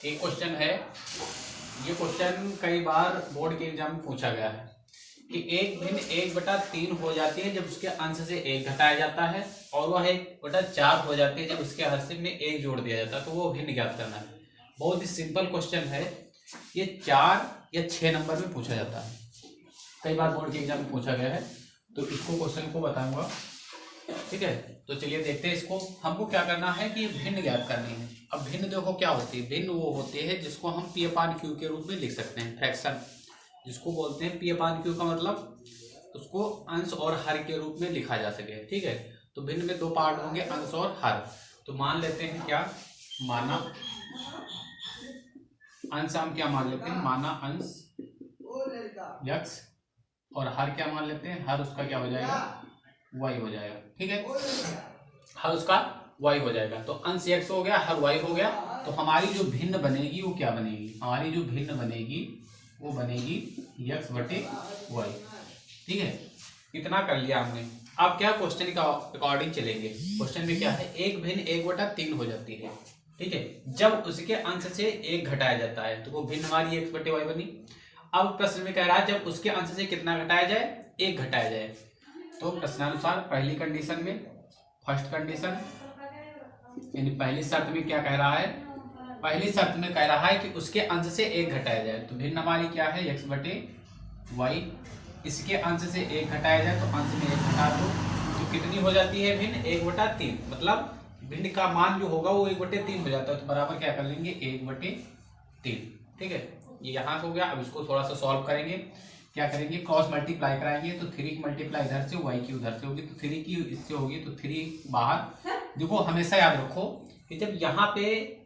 एक क्वेश्चन है, ये क्वेश्चन कई बार बोर्ड के एग्जाम में पूछा गया है कि एक भिन्न 1/3 हो जाती है जब उसके अंश से 1 घटाया जाता है, और वह 1/4 हो जाती है जब उसके हर में 1 जोड़ दिया जाता है, तो वो भिन्न ज्ञात करना है। बहुत ही सिंपल क्वेश्चन है, ये 4 या 6 नंबर में पूछा जाता है, कई बार बोर्ड के एग्जाम में पूछा गया है, तो इसको क्वेश्चन को बताऊंगा। ठीक है, तो चलिए देखते हैं इसको। हमको क्या करना है कि भिन्न ज्ञात करनी है। अब भिन्न देखो क्या होती है, भिन्न वो होती है जिसको हम P/Q के रूप में लिख सकते हैं, फ्रैक्शन जिसको बोलते हैं। P/Q का मतलब उसको अंश और हर के रूप में लिखा जा सके। ठीक है, तो भिन्न में 2 पार्ट होंगे, अंश और हर। तो मान लेते हैं क्या, माना अंश हम क्या मान लेते हैं, माना अंश x, और हर क्या मान लेते हैं, हर उसका क्या हो जाएगा, y हो जाएगा। ठीक है, हर उसका y हो जाएगा। तो अंश x हो गया, हर y हो गया। तो हमारी जो भिन्न बनेगी वो क्या बनेगी, हमारी जो भिन्न बनेगी वो बनेगी x/y। ठीक है, इतना कर लिया हमने। अब क्या क्वेश्चन का अकॉर्डिंग चलेंगे। क्वेश्चन में क्या है, एक भिन्न 1/3 हो जाती है। ठीक है, जब उसके अंश से 1 घटाया जाता है, तो वो भिन्न हमारी x/y बनी। अब प्रश्न में कह रहा है जब उसके अंश से कितना घटाया जाए, 1 घटाया जाए। तो प्रश्नानुसार पहली कंडीशन में, फर्स्ट कंडीशन यानी पहली शर्त में क्या कह रहा है, पहली शर्त में कह रहा है कि उसके अंश से 1 घटाया जाए। तो भिन्न हमारी क्या है, x/y। इसके अंश से 1 घटाया जाए तो अंश में 1 घटा दो, तो कितनी हो जाती है भिन्न, 1/3। मतलब भिन्न का मान जो होगा वो 1/3 हो जाता है। तो बराबर क्या कर लेंगे, 1/3। ठीक है, ये यहाँ से हो गया। अब इसको थोड़ा सा सॉल्व करेंगे। क्या करेंगे, क्रॉस मल्टीप्लाई कराएंगे। तो 3 की मल्टीप्लाई इधर से, y की उधर से होगी, तो 3 की इससे होगी, तो 3 बाहर। देखो हमेशा याद रखो कि जब यहाँ पे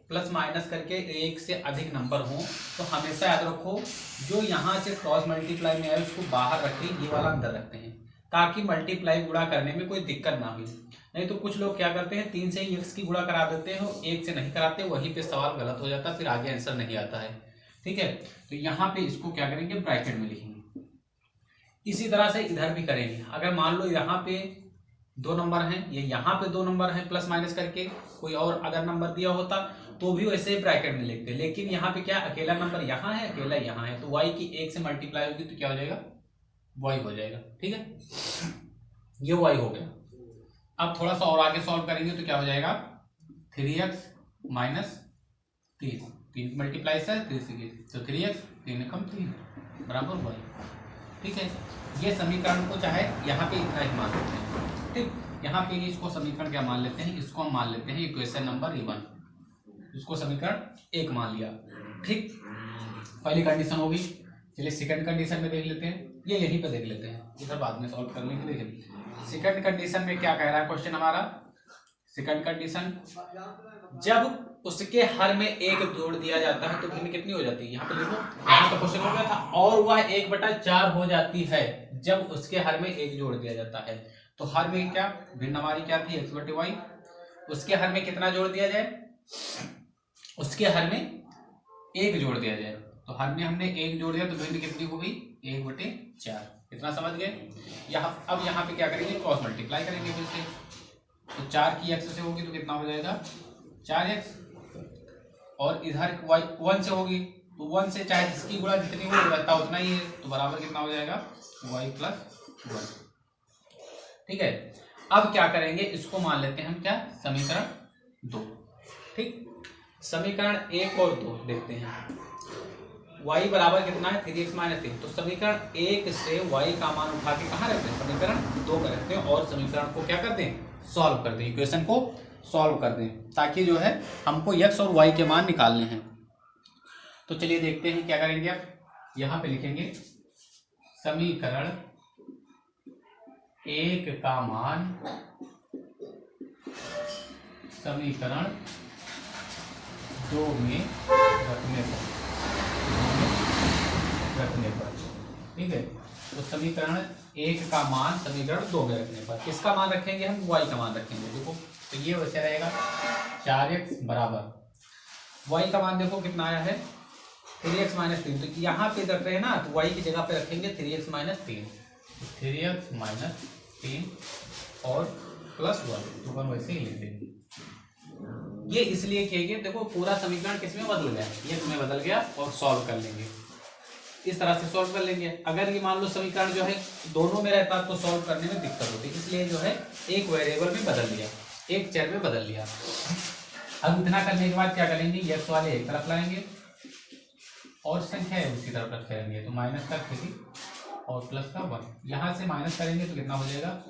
प्लस माइनस करके 1 से अधिक नंबर हो, तो हमेशा याद रखो जो यहाँ से क्रॉस मल्टीप्लाई में आए उसको बाहर रखें, ये वाला अंदर रखते हैं, ताकि मल्टीप्लाई गुणा करने में कोई दिक्कत ना हुई। नहीं तो कुछ लोग क्या करते हैं, 3 से ही x की गुणा करा देते हैं, 1 से नहीं कराते, वहीं पे सवाल गलत हो जाता है, फिर आगे आंसर नहीं आता है। ठीक है, तो यहाँ पे इसको क्या करेंगे, ब्रैकेट में लिखेंगे। इसी तरह से इधर भी करेंगे। अगर मान लो यहाँ पे 2 नंबर हैं, ये यहाँ पे 2 नंबर हैं, प्लस माइनस करके कोई और अगर नंबर दिया होता तो भी वैसे ब्रैकेट में लिखते। लेकिन यहाँ पे क्या, अकेला नंबर यहाँ है, अकेला यहाँ है, तो y की 1 से मल्टीप्लाई होगी तो क्या हो जाएगा, y हो जाएगा। ठीक है, ये y हो गया। अब थोड़ा सा और आगे सॉल्व करेंगे तो क्या हो जाएगा, 3x - 3 मल्टीप्लाई से 3 से, तो 3x 3 कम 3 बराबर y। ठीक है, ये समीकरण को चाहे यहाँ पे इतना ही मान लेते हैं। ठीक, यहाँ पे इसको समीकरण क्या मान लेते हैं, इसको हम मान लेते हैं इक्वेशन नंबर 1, इसको समीकरण 1 मान लिया। ठीक, पहली कंडीशन होगी। चलिए सेकंड कंडीशन में देख लेते हैं, ये यहीं पे देख लेते हैं, इधर बाद में सॉल्व कर लेंगे। देखिए सेकंड कंडीशन में क्या कह रहा है क्वेश्चन हमारा। सेकंड कंडीशन, जब उसके हर में 1 जोड़ दिया जाता है तो भिन्न कितनी हो जाती है, यहाँ पे देखो, यहाँ पे क्वेश्चन हो गया था, और वह 1/4 हो जाती है जब उसके हर में 1 जोड़ दिया जाता है। तो हर में क्या, भिन्न हमारी क्या थी, x/y। उसके हर में कितना जोड़ दिया जाए, उसके हर में 1 जोड़ दिया जाए। तो हर में हमने 1 जोड़ दिया तो भिन्न कितनी हो गई, 1/4। कितना समझ गए। यहाँ अब यहाँ पे क्या करेंगे, क्रॉस मल्टीप्लाई करेंगे फिर से। तो 4 की x से होगी तो कितना हो जाएगा, 4x, और इधर y 1 से होगी तो 1 से चाहे जिसकी गुणा जितनी हो रहता उतना ही है, तो बराबर कितना हो जाएगा, y + 1। ठीक है, अब क्या करेंगे, इसको मान लेते हैं हम क्या, समीकरण 2। ठीक, समीकरण 1 और 2 देखते हैं। y बराबर कितना है, 3x - 3। तो समीकरण 1 से y का मान उठा के कहाँ रखते हैं, समीकरण 2 का रखते हैं, और समीकरण को क्या कर दें, सॉल्व कर दें, इक्वेशन को सॉल्व कर दें, ताकि जो है हमको x और y के मान निकालने हैं। तो चलिए देखते हैं क्या करेंगे। अब यहाँ पे लिखेंगे समीकरण 1 का मान समीकरण 2 में रखने पर। ठीक है, तो समीकरण 1 का मान समीकरण 2 में रखने पर किसका मान रखेंगे, हम y का मान रखेंगे। देखो तो ये वैसे रहेगा 4x बराबर, y का मान देखो कितना आया है, 3x - 3। तो यहाँ पे रख रहे हैं ना, तो y की जगह पे रखेंगे 3x - 3, 3x - 3 और +1, तो 1 वैसे ही लिख देंगे। ये इसलिए किए गए, देखो पूरा समीकरण किसमें बदल गया, ये तुम्हें बदल गया और सॉल्व कर लेंगे, इस तरह से सॉल्व कर लेंगे। अगर ये मान लो समीकरण जो है दोनों में रहता तो सॉल्व करने में दिक्कत होती, इसलिए जो है एक वेरिएबल में बदल लिया, एक चर में बदल लिया। अब इतना करने के बाद क्या करेंगे, x वाले एक तरफ लाएंगे और संख्या है उसी तरफ रख करेंगे, तो माइनस का 3 और प्लस का 1, यहाँ से माइनस करेंगे तो कितना हो जाएगा,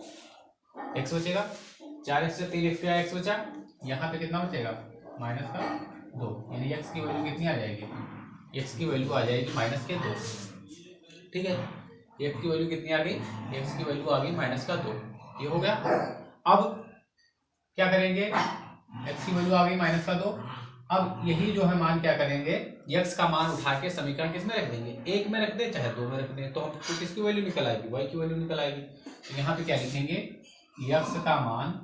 x बचेगा, 4x से 3x का x बचा, यहाँ पे कितना बचेगा माइनस का 2, यानी x की वैल्यू कितनी आ जाएगी, x की वैल्यू आ जाएगी माइनस के 2। ठीक है, x की वैल्यू कितनी आ गई, x की वैल्यू आ गई माइनस का 2, ये हो गया। अब क्या करेंगे, x की वैल्यू आ गई माइनस का 2, अब यही जो है मान क्या करेंगे, x का मान उठा के समीकरण किस में रख देंगे, एक में रख दे चाहे दो में रख दे, तो हमको किसकी वैल्यू निकल आएगी, y की वैल्यू निकल आएगी। तो यहाँ पे क्या लिखेंगे, x का मान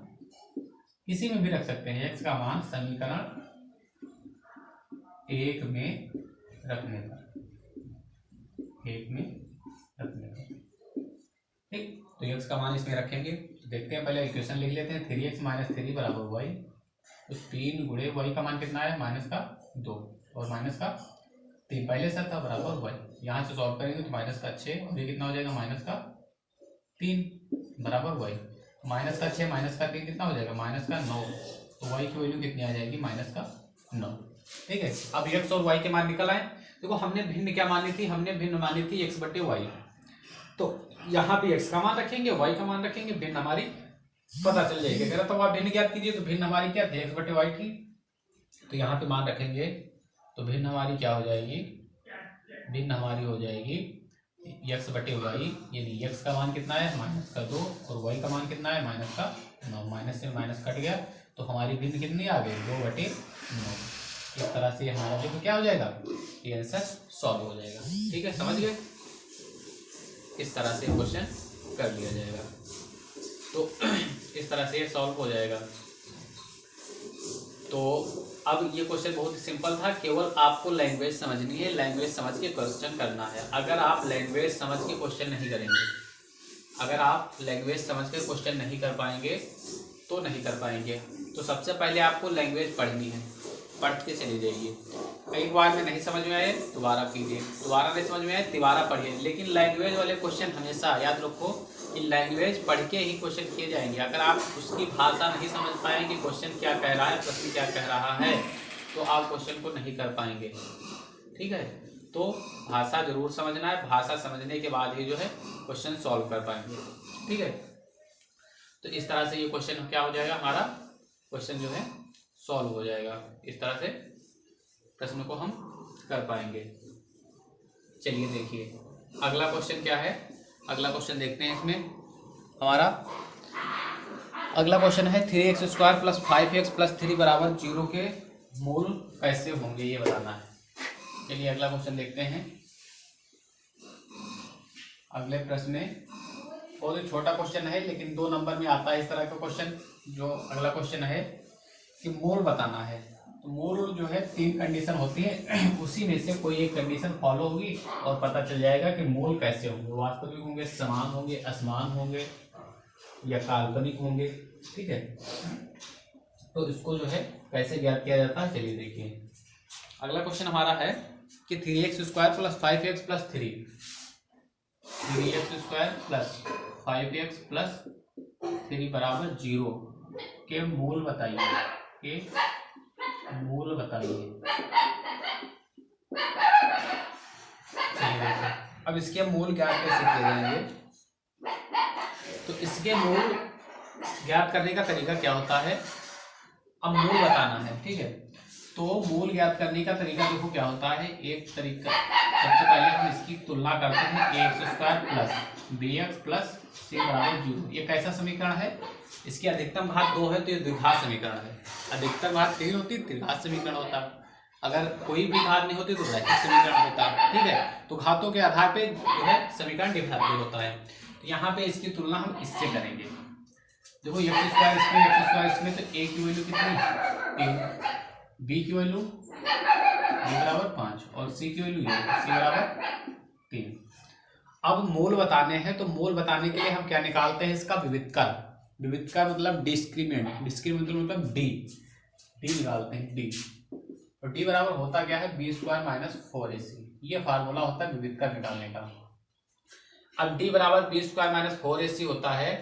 किसी में भी रख सकते हैं, x का मान समीकरण 1 में रखने पर, 1 में रखने पर, ठीक। तो x का मान इसमें रखेंगे, तो देखते हैं पहले इक्वेशन लिख लेते हैं, 3x - 3 बराबर y, तो 3 गुणे y का मान कितना है माइनस का 2 और माइनस का 3 पहले से था बराबर y, यहाँ से सॉल्व करेंगे तो माइनस का 6 और ये कितना हो जाएगा माइनस का 3 बराबर y, माइनस का 6 माइनस का 3 कितना हो जाएगा माइनस का 9, तो y की वैल्यू कितनी आ जाएगी माइनस का 9। ठीक है, अब x और y के मान निकल आए। देखो हमने भिन्न क्या मानी थी, हमने भिन्न मानी थी x बटे वाई, तो यहाँ पे x का मान रखेंगे, y का मान रखेंगे, भिन्न हमारी पता चल जाएगी। अगर तो आप भिन्न ज्ञात कीजिए तो भिन्न हमारी क्या थी, x बटे वाई थी, तो यहाँ पे मान रखेंगे तो भिन्न हमारी क्या हो जाएगी, भिन्न हमारी हो जाएगी x बटे वाई, यानी x का मान कितना है माइनस का 2 और y का मान कितना है माइनस का 9, माइनस से माइनस कट गया तो हमारी भिन्न कितनी आ गई 2 बटे 9। इस तरह से हमारा जो क्या हो जाएगा, ये आंसर सॉल्व हो जाएगा। ठीक है, समझ गए, इस तरह से क्वेश्चन कर लिया जाएगा, तो इस तरह से सॉल्व हो जाएगा। तो अब ये क्वेश्चन बहुत ही सिंपल था, केवल आपको लैंग्वेज समझनी है, लैंग्वेज समझ के क्वेश्चन करना है। अगर आप लैंग्वेज समझ के क्वेश्चन नहीं करेंगे, अगर आप लैंग्वेज समझ के क्वेश्चन नहीं कर पाएंगे तो नहीं कर पाएंगे। तो सबसे पहले आपको लैंग्वेज पढ़नी है, पढ़ते चले जाइए, एक बार में नहीं समझ में आए दोबारा कीजिए, दोबारा नहीं समझ में आए तिबारा पढ़िए, लेकिन लैंग्वेज वाले क्वेश्चन हमेशा याद रखो कि लैंग्वेज पढ़ के ही क्वेश्चन किए जाएंगे। अगर आप उसकी भाषा नहीं समझ पाएंगे, क्वेश्चन क्या कह रहा है, प्रश्न क्या कह रहा है, तो आप क्वेश्चन को नहीं कर पाएंगे। ठीक है, तो भाषा जरूर समझना है, भाषा समझने के बाद ही जो है क्वेश्चन सॉल्व कर पाएंगे। ठीक है, तो इस तरह से ये क्वेश्चन क्या हो जाएगा, हमारा क्वेश्चन जो है सॉल्व हो जाएगा, इस तरह से प्रश्न को हम कर पाएंगे। चलिए देखिए अगला क्वेश्चन क्या है, अगला क्वेश्चन देखते हैं। इसमें हमारा अगला क्वेश्चन है 3x² + 5x + 3 = 0 के मूल कैसे होंगे, ये बताना है। चलिए अगला क्वेश्चन देखते हैं। अगले प्रश्न में बहुत ही छोटा क्वेश्चन है, लेकिन 2 नंबर में आता है इस तरह का क्वेश्चन। जो अगला क्वेश्चन है कि मूल बताना है, तो मूल जो है 3 कंडीशन होती है, उसी में से कोई एक कंडीशन फॉलो होगी और पता चल जाएगा कि मूल कैसे होंगे, वास्तविक होंगे, समान होंगे, असमान होंगे या काल्पनिक होंगे। ठीक है, तो इसको जो है कैसे ज्ञात किया जाता है, चलिए देखिए। अगला क्वेश्चन हमारा है कि 3x² + 5x + 3, 3x² + 5x + 3 = 0 के मूल बताइए, के मूल बताइए। अब इसके मूल ज्ञात कैसे किए जाएंगे, तो इसके मूल ज्ञात करने का तरीका क्या होता है, अब मूल बताना है। ठीक है, तो मूल ज्ञात करने का तरीका देखो क्या होता है। एक तरीका, सबसे पहले हम इसकी तुलना करते हैं, ax² + bx + c = 0। ये कैसा समीकरण है, इसकी अधिकतम घात 2 है तो ये द्विघात समीकरण है, अधिकतम घात 3 होती त्रिघात समीकरण होता, अगर कोई भी घात नहीं होती तो रैखिक समीकरण होता। ठीक है, तो घातों के आधार पे जो है समीकरण डिफरेंशियल होता है। तो यहाँ पे इसकी तुलना हम इससे करेंगे। देखो x² इसमें, x² इसमें, तो a की वैल्यू कितनी है, b की वैल्यू b = 5 और c की वैल्यू c = 3। अब मूल बताने हैं, तो मूल बताने के लिए हम क्या निकालते हैं, इसका विविधकर। विविधकर मतलब डिस्क्रीमेंट, डिस्क्रीमेंट मतलब d, डी निकालते हैं डी। तो डी बराबर होता क्या है, बी स्क्वायर माइनस 4ac। ये फार्मूला होता है विविधता निकालने का। अब डी बराबर बी स्क्वायर माइनस 4ac होता है,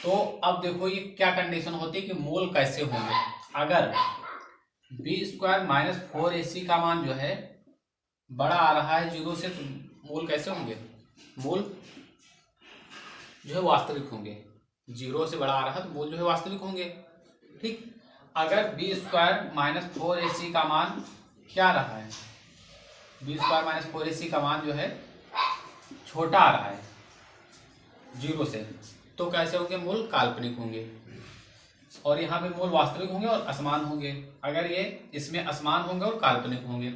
तो अब देखो ये क्या कंडीशन होती है कि मोल कैसे होंगे। अगर बी स्क्वायर माइनस 4ac का मान जो है बड़ा आ रहा है 0 से, तो मोल कैसे होंगे, मोल जो है वास्तविक होंगे। 0 से बड़ा आ रहा है तो मोल जो है वास्तविक होंगे। ठीक, अगर बी स्क्वायर माइनस 4ac का मान क्या रहा है, बी स्क्वायर माइनस 4ac का मान जो है छोटा आ रहा है 0 से, तो कैसे होंगे, मोल काल्पनिक होंगे। और यहाँ पे मोल वास्तविक होंगे और असमान होंगे। अगर ये इसमें असमान होंगे और काल्पनिक होंगे।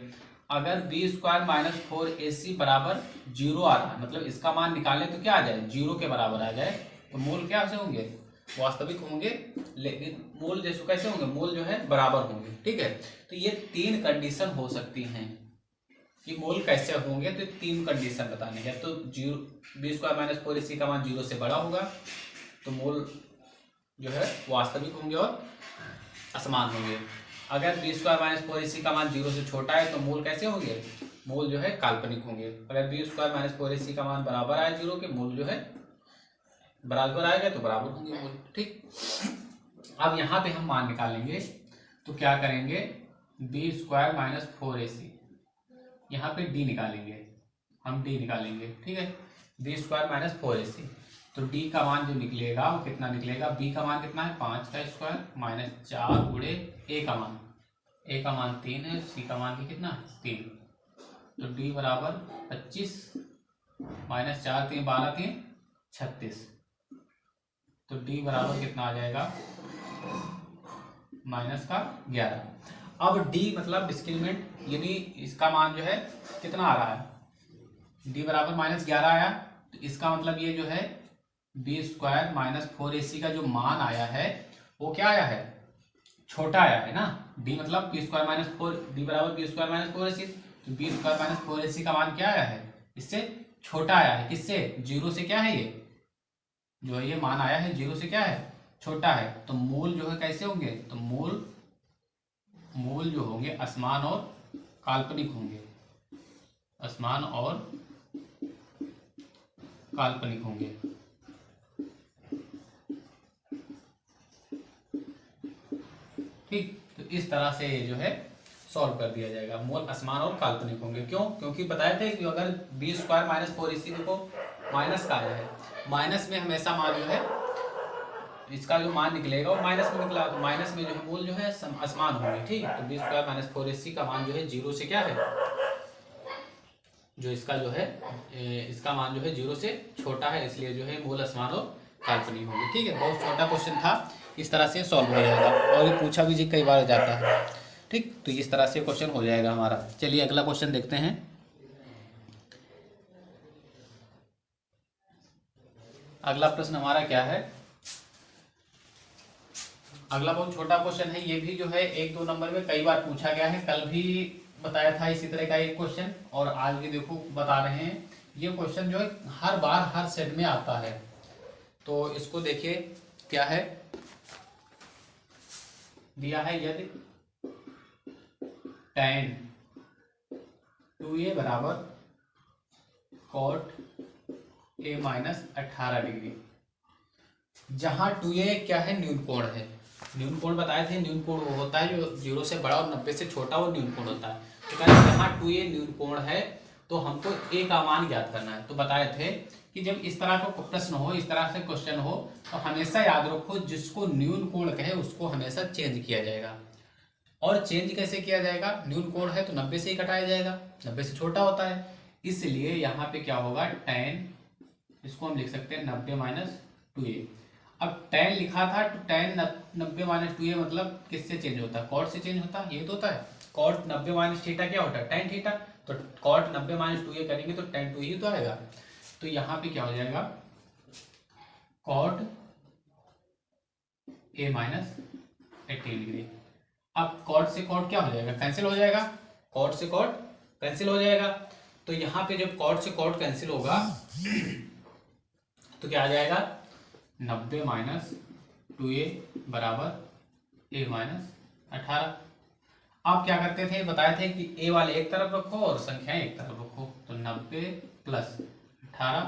अगर बी स्क्वायर माइनस 4ac बराबर 0 आ रहा है, मतलब इसका मान निकालें तो क्या आ जाए, 0 के बराबर आ जाए, तो मोल क्या से होंगे, वास्तविक होंगे। लेकिन मोल जैसे कैसे होंगे, मोल जो है बराबर होंगे। ठीक है, तो ये 3 कंडीशन हो सकती हैं कि मोल कैसे होंगे। तो 3 कंडीशन बताने हैं। तो बी स्क्वायर माइनस 4ac का मान 0 से बड़ा होगा तो मोल जो है वास्तविक होंगे और असमान होंगे। अगर बी स्क्वायर माइनस 4ac का मान 0 से छोटा है तो मोल कैसे होंगे, मोल जो है काल्पनिक होंगे। अगर बी स्क्वायर माइनस 4ac का मान बराबर आए 0 के, मोल जो है बराबर आएगा तो बराबर होंगे मोल। ठीक, अब यहाँ पे हम मान निकालेंगे तो क्या करेंगे, बी स्क्वायर माइनस 4ac, यहाँ पे डी निकालेंगे, हम डी निकालेंगे। ठीक है, बी स्क्वायर माइनस 4ac, तो डी का मान जो निकलेगा वो कितना निकलेगा, बी का मान कितना है 5 का स्क्वायर माइनस 4 गुणे ए का मान, ए का मान 3 है, सी का मान भी कितना 3, तो डी बराबर 25 माइनस 4 3 12 3 36, तो डी बराबर कितना आ जाएगा, माइनस का 11। अब डी मतलब डिस्क्रिमिनेंट, यानी इसका मान जो है कितना आ रहा है, डी बराबर माइनस 11 आया, तो इसका मतलब ये जो है बी स्क्वायर माइनस 4ac का जो मान आया है वो क्या आया है, छोटा आया है ना। डी मतलब बी स्क्वायर माइनस 4, डी बराबर बी स्क्वायर माइनस 4ac, तो बी स्क्वायर माइनस 4ac का मान क्या आया है, इससे छोटा आया है। किससे, 0 से क्या है, ये जो है ये मान आया है 0 से क्या है, छोटा है। तो मोल जो है कैसे होंगे, तो मोल जो होंगे असमान और काल्पनिक होंगे, असमान और काल्पनिक होंगे। ठीक, तो इस तरह से जो है सॉल्व कर दिया जाएगा। मोल असमान और काल्पनिक होंगे। क्यों, क्योंकि बताए थे कि अगर बी स्क्वायर माइनस 4ac को माइनस का आया है, माइनस में हमेशा मान जो है इसका जो मान निकलेगा वो माइनस में निकला, तो माइनस में जो है मोल जो है असमान होंगे। ठीक, तो बी स्क्वायर माइनस 4ac का मान जो है 0 से क्या है, जो इसका जो है इसका मान जो है 0 से छोटा है, इसलिए जो है मोल असमान और काल्पनिक होंगे। ठीक है, बहुत छोटा क्वेश्चन था, इस तरह से सॉल्व हो जाएगा और ये पूछा भी जी कई बार जाता है। ठीक, तो इस तरह से क्वेश्चन हो जाएगा हमारा। चलिए अगला क्वेश्चन देखते हैं। अगला प्रश्न हमारा क्या है, अगला बहुत छोटा क्वेश्चन है। ये भी जो है 1-2 नंबर में कई बार पूछा गया है, कल भी बताया था इसी तरह का एक क्वेश्चन, और आज भी देखो बता रहे हैं। ये क्वेश्चन जो है हर बार हर सेट में आता है, तो इसको देखिए क्या है दिया है, यदि tan 2a बराबर cot a माइनस 18 डिग्री, जहां 2a क्या है, न्यून कोण है। न्यून कोण बताए थे, न्यून कोण वो होता है जो 0 से बड़ा और 90 से छोटा, वो न्यून कोण होता है। तो कहते हैं जहां 2a न्यून कोण है तो हमको a का मान ज्ञात करना है। तो बताए थे कि जब इस तरह का प्रश्न हो, इस तरह से क्वेश्चन हो, तो हमेशा याद रखो जिसको न्यून कोण कहे उसको हमेशा चेंज किया जाएगा। और चेंज कैसे किया जाएगा, न्यून कोण है तो 90 से ही घटाया जाएगा, 90 से छोटा होता है, इसलिए यहाँ पे क्या होगा, tan, इसको हम लिख सकते हैं 90 माइनस 2a। अब tan लिखा था तो tan 90 माइनस 2a मतलब किससे चेंज होता है, cot से चेंज होता है, ये तो होता है। cot 90 माइनस थीटा क्या होता है, tan थीटा, तो cot 90 माइनस 2a करेंगे तो tan 2 ही तो आएगा। तो यहाँ पे क्या हो जाएगा, cot a माइनस 18 डिग्री। अब cot से cot क्या हो जाएगा, कैंसिल हो जाएगा, cot से cot कैंसिल हो जाएगा। तो यहाँ पे जब cot से cot कैंसिल होगा तो क्या आ जाएगा, 90 माइनस 2a बराबर a माइनस 18। आप क्या करते थे, बताए थे कि ए वाले एक तरफ रखो और संख्याएं एक तरफ रखो, तो 90 प्लस 18,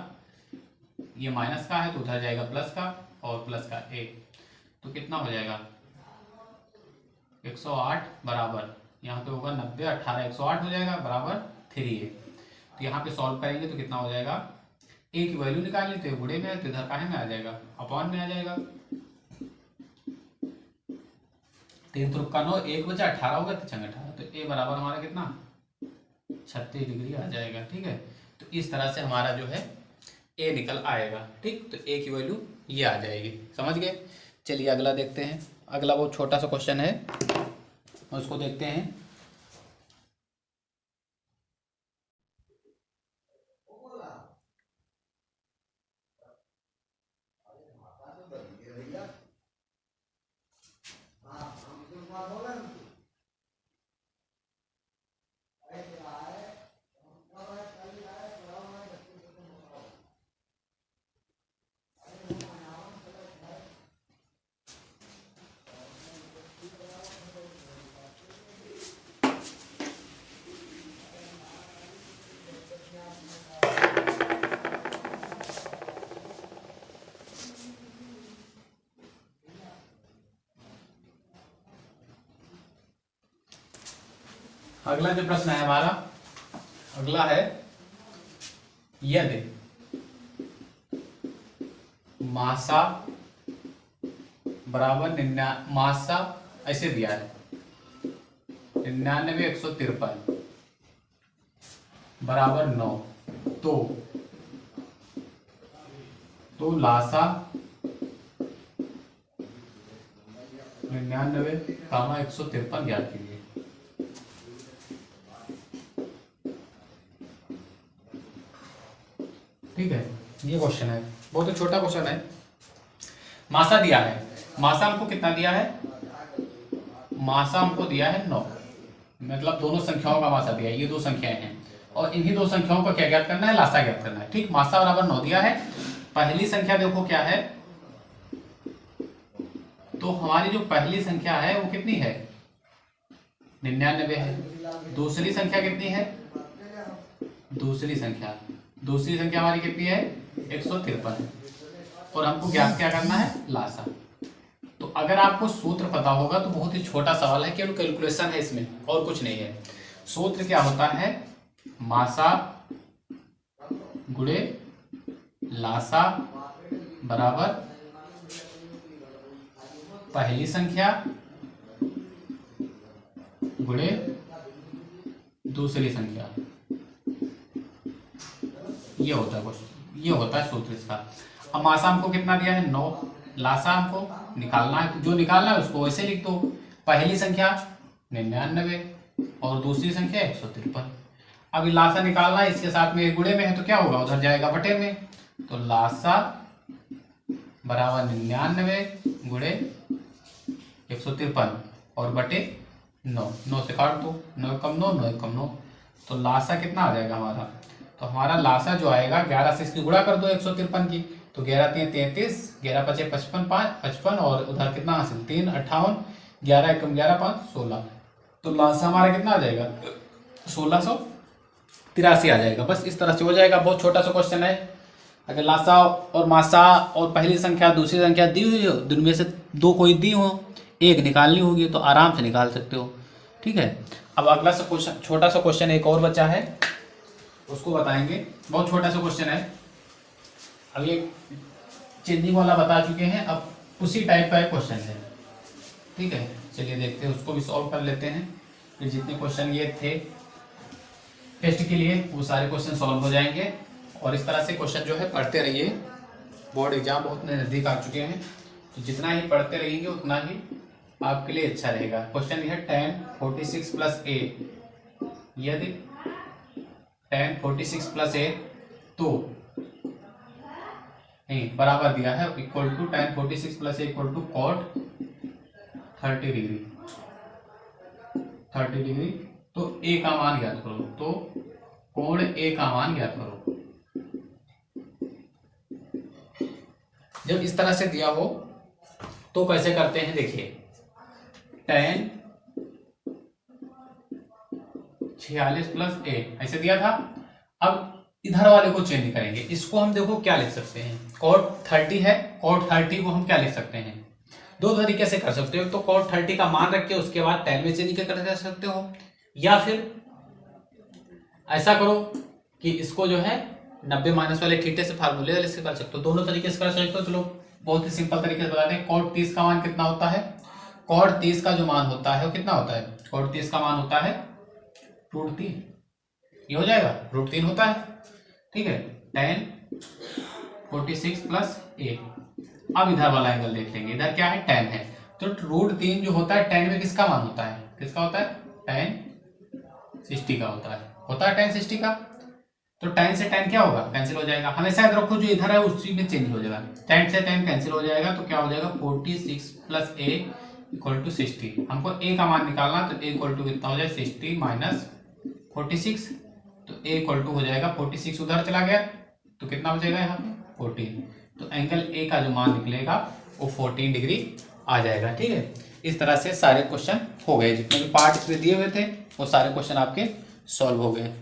ये माइनस का है तो उधर जाएगा प्लस का, और प्लस का ए, तो कितना हो जाएगा 108 बराबर, यहाँ पे होगा 90 18 108 हो जाएगा बराबर 3a। तो यहाँ पे सॉल्व करेंगे तो कितना हो जाएगा, ए की वैल्यू निकालनी तो गुणे में है, तो इधर काहे में आ जाएगा, अपॉन में आ जाएगा। 3 त्रिक का 9, 1 बचा 18 होगा, 18, तो ए बराबर हमारा कितना 36 डिग्री आ जाएगा। ठीक है, तो इस तरह से हमारा जो है ए निकल आएगा। ठीक, तो ए की वैल्यू ये आ जाएगी, समझ गए। चलिए अगला देखते हैं। अगला बहुत छोटा सा क्वेश्चन है, उसको देखते हैं। अगला जो प्रश्न है हमारा, अगला है यदि मासा बराबर मासा ऐसे दिया है 99 153 बराबर 9, तो लासा 99 कामा 153 ज्ञात कीजिए। ठीक है, ये क्वेश्चन है, बहुत ही छोटा क्वेश्चन है। मासा दिया है, मासा हमको कितना दिया है, मासा हमको दिया है 9, मतलब दोनों संख्याओं का मासा दिया है, ये दो संख्याएं हैं और इन्हीं दो संख्याओं का क्या ज्ञात करना है, लासा ज्ञात करना है। ठीक, मासा बराबर 9 दिया है। पहली संख्या देखो क्या है, तो हमारी जो पहली संख्या है वो कितनी है 99 है। दूसरी संख्या कितनी है, दूसरी संख्या हमारी कितनी है 153 है, और हमको ज्ञात क्या करना है, लासा। तो अगर आपको सूत्र पता होगा तो बहुत ही छोटा सवाल है, केवल कैलकुलेशन है इसमें और कुछ नहीं है। सूत्र क्या होता है, मासा गुणे लासा बराबर पहली संख्या गुणे दूसरी संख्या, ये होता है क्वेश्चन, ये होता है सूत्र इसका। अब मासा हमको कितना दिया है 9, लासा हमको निकालना है, तो जो निकालना है उसको वैसे लिख दो, पहली संख्या 99 और दूसरी संख्या 153। अब लासा निकालना है, इसके साथ में गुणे में है तो क्या होगा, उधर जाएगा बटे में, तो लासा बराबर 99 गुणे 153 और बटे 9, 9 से काट दो, 9 कम 9, 9 कम 9, तो लासा कितना आ जाएगा हमारा, तो हमारा लासा जो आएगा 11 से इसकी गुणा कर दो 153 की, तो 11 3 33, 11 5 55, 55 और उधर कितना हासिल 3 58, 11 1 11 5 16, तो लासा हमारा कितना आ जाएगा 1683 आ जाएगा। बस इस तरह से हो जाएगा, बहुत छोटा सा क्वेश्चन है। अगर लासा और मासा और पहली संख्या दूसरी संख्या दी हुई हो, जिनमें से दो कोई दी हो, एक निकालनी होगी तो आराम से निकाल सकते हो। ठीक है, अब अगला सा क्वेश्चन, छोटा सा क्वेश्चन एक और बचा है, उसको बताएंगे। बहुत छोटा सा क्वेश्चन है, अब ये चेंजिंग वाला बता चुके हैं, अब उसी टाइप का एक क्वेश्चन है। ठीक है, चलिए देखते हैं, उसको भी सॉल्व कर लेते हैं। फिर जितने क्वेश्चन ये थे टेस्ट के लिए वो सारे क्वेश्चन सॉल्व हो जाएंगे, और इस तरह से क्वेश्चन जो है पढ़ते रहिए। बोर्ड एग्जाम बहुत नज़दीक आ चुके हैं, तो जितना ही पढ़ते रहेंगे उतना ही आपके लिए अच्छा रहेगा। क्वेश्चन यह है tan 46 प्लस ए, यदि tan 46 प्लस ए तो नहीं बराबर दिया है, equal to tan 46 plus a equal to cot 30 degree, 30 degree, तो ए का मान ज्ञात करो, तो कोण ए का मान ज्ञात करो। जब इस तरह से दिया हो तो कैसे करते हैं, देखिए tan 46 प्लस a ऐसे दिया था। अब इधर वाले को चेंज करेंगे, इसको हम देखो क्या लिख सकते हैं, cot 30 है, cot 30 को हम क्या लिख सकते हैं, दो तरीके से कर सकते हो। तो cot 30 का मान रख के उसके बाद tan में चेंज कर सकते हो, या फिर ऐसा करो कि इसको जो है 90 माइनस वाले थीटे से फार्मूले वाले से कर सकते हो। दोनों तरीके से कर सकते हो। चलो बहुत ही सिंपल तरीके से बताते हैं। cot 30 का मान कितना होता है, cot 30 का जो मान होता है वो कितना होता है, cot 30 का मान होता है √3, ये हो जाएगा √3 होता है, ठीक है। tan 46 plus a। अब इधर वाला एंगल देख लेंगे, इधर क्या है, tan है, तो √3 जो होता है tan में किसका मान होता है, किसका होता है, tan 60 का होता है tan 60 का। तो tan से tan क्या होगा, कैंसिल हो जाएगा। हमेशा याद रखो जो इधर है उसी में चेंज हो जाएगा, tan से tan कैंसिल हो जाएगा, तो क्या हो जाएगा 46 प्लस a इक्वल टू 60। हमको a का मान निकालना, तो a इक्वल टू कितना हो जाए 60 माइनस 46, तो a इक्वल टू हो जाएगा 46 उधर चला गया तो कितना बचेगा यहाँ पे 14। तो एंगल a का जो मान निकलेगा वो 14 डिग्री आ जाएगा, ठीक है। इस तरह से सारे क्वेश्चन हो गए, जितने भी पार्ट इसमें दिए हुए थे वो सारे क्वेश्चन आपके सॉल्व हो गए।